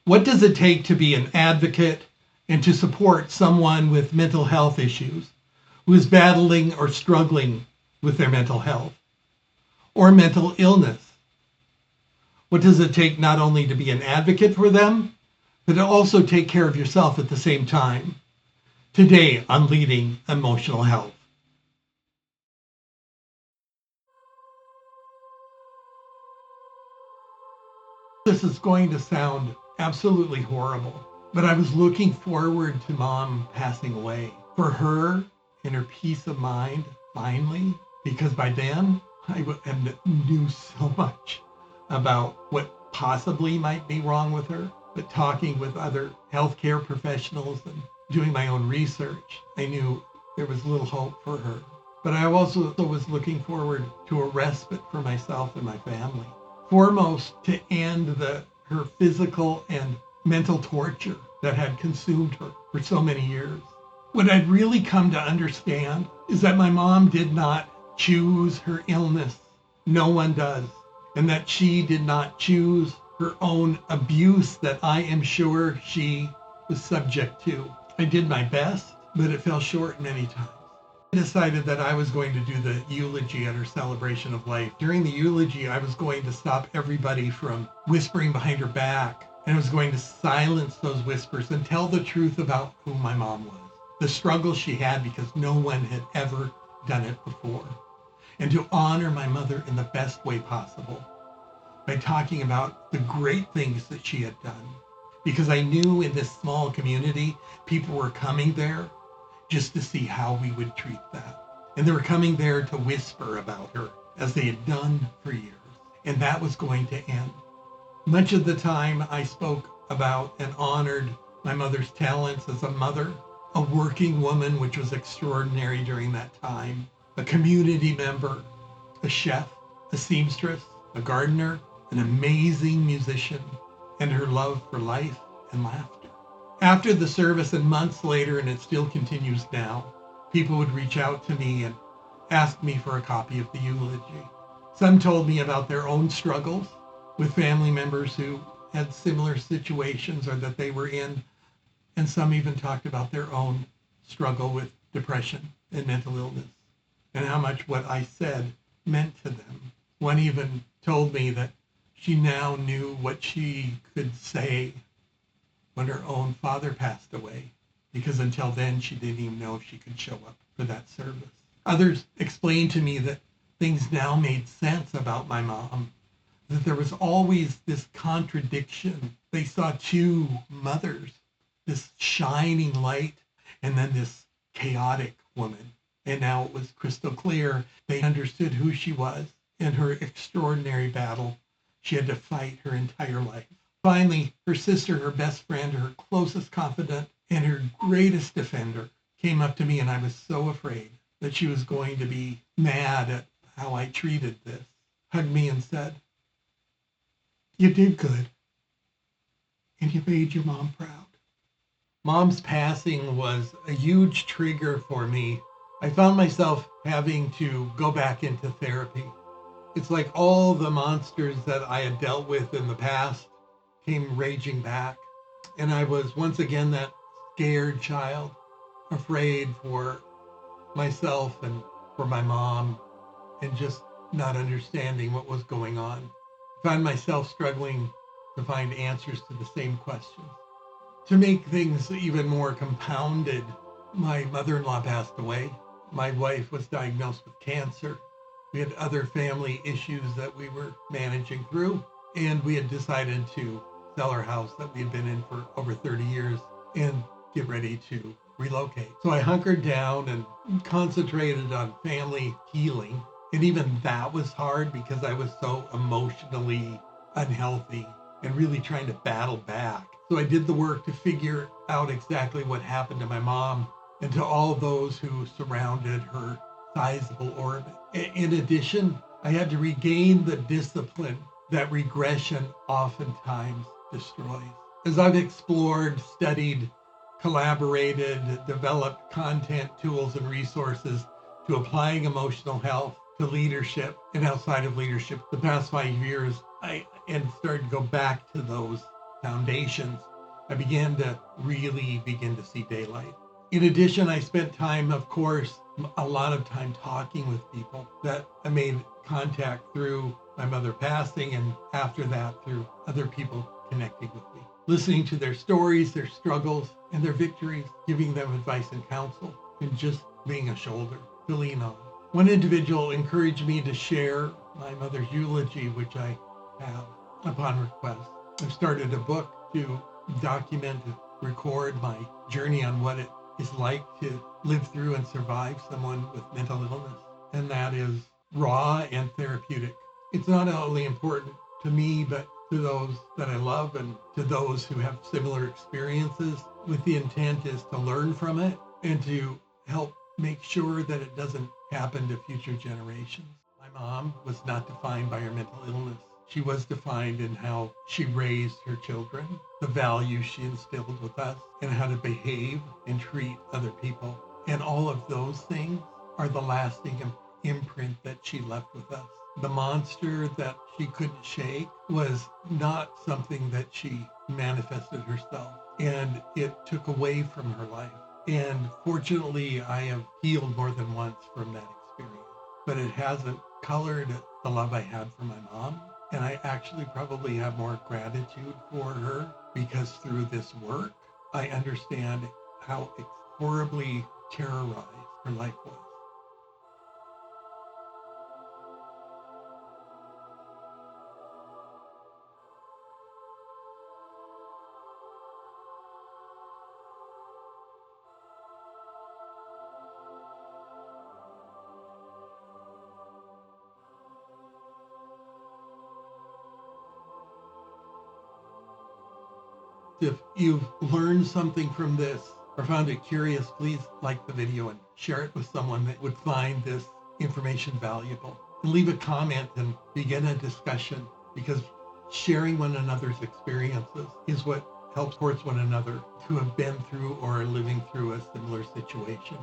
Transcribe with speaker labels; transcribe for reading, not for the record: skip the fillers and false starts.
Speaker 1: What does it take to be an advocate and to support someone with mental health issues who is battling or struggling with their mental health or mental illness? What does it take not only to be an advocate for them, but to also take care of yourself at the same time? Today on Leading Emotional Health. This is going to sound absolutely horrible, but I was looking forward to Mom passing away for her and her peace of mind, finally, because by then I knew so much about what possibly might be wrong with her. But talking with other healthcare professionals and doing my own research, I knew there was little hope for her. But I also was looking forward to a respite for myself and my family. Foremost, to end her physical and mental torture that had consumed her for so many years. What I'd really come to understand is that my mom did not choose her illness. No one does. And that she did not choose her own abuse that I am sure she was subject to. I did my best, but it fell short many times. I decided that I was going to do the eulogy at her celebration of life. During the eulogy, I was going to stop everybody from whispering behind her back, and I was going to silence those whispers and tell the truth about who my mom was, the struggle she had because no one had ever done it before, and to honor my mother in the best way possible by talking about the great things that she had done. Because I knew in this small community, people were coming there just to see how we would treat that. And they were coming there to whisper about her, as they had done for years. And that was going to end. Much of the time I spoke about and honored my mother's talents as a mother, a working woman, which was extraordinary during that time, a community member, a chef, a seamstress, a gardener, an amazing musician, and her love for life and laughter. After the service and months later, and it still continues now, people would reach out to me and ask me for a copy of the eulogy. Some told me about their own struggles with family members who had similar situations or that they were in, and some even talked about their own struggle with depression and mental illness, and how much what I said meant to them. One even told me that she now knew what she could say when her own father passed away, because until then she didn't even know if she could show up for that service. Others explained to me that things now made sense about my mom, that there was always this contradiction. They saw two mothers, this shining light and then this chaotic woman. And now it was crystal clear. They understood who she was and her extraordinary battle she had to fight her entire life. Finally, her sister, her best friend, her closest confidant, and her greatest defender came up to me, and I was so afraid that she was going to be mad at how I treated this, hugged me and said, "You did good, and you made your mom proud." Mom's passing was a huge trigger for me. I found myself having to go back into therapy. It's like all the monsters that I had dealt with in the past came raging back. And I was once again that scared child, afraid for myself and for my mom, and just not understanding what was going on. I found myself struggling to find answers to the same questions. To make things even more compounded, my mother-in-law passed away. My wife was diagnosed with cancer. We had other family issues that we were managing through, and we had decided to sell our house that we had been in for over 30 years and get ready to relocate. So I hunkered down and concentrated on family healing. And even that was hard because I was so emotionally unhealthy and really trying to battle back. So I did the work to figure out exactly what happened to my mom and to all those who surrounded her sizable orbit. In addition, I had to regain the discipline that regression oftentimes destroys. As I've explored, studied, collaborated, developed content, tools, and resources to applying emotional health to leadership and outside of leadership the past 5 years, I started to go back to those foundations, I began to really begin to see daylight. In addition, I spent time, of course, a lot of time talking with people that I made contact through my mother passing, and after that through other people connecting with me, listening to their stories, their struggles, and their victories, giving them advice and counsel, and just being a shoulder to lean on. One individual encouraged me to share my mother's eulogy, which I have upon request. I started a book to document and record my journey on what it is like to live through and survive someone with mental illness. And that is raw and therapeutic. It's not only important to me, but to those that I love and to those who have similar experiences, with the intent is to learn from it and to help make sure that it doesn't happen to future generations. My mom was not defined by her mental illness. She was defined in how she raised her children, the values she instilled with us, and how to behave and treat other people. And all of those things are the lasting imprint that she left with us. The monster that she couldn't shake was not something that she manifested herself, and it took away from her life. And fortunately, I have healed more than once from that experience, but it hasn't colored the love I had for my mom. And I actually probably have more gratitude for her because through this work, I understand how horribly terrorized her life was. If you've learned something from this or found it curious, please like the video and share it with someone that would find this information valuable. And leave a comment and begin a discussion, because sharing one another's experiences is what helps support one another who have been through or are living through a similar situation.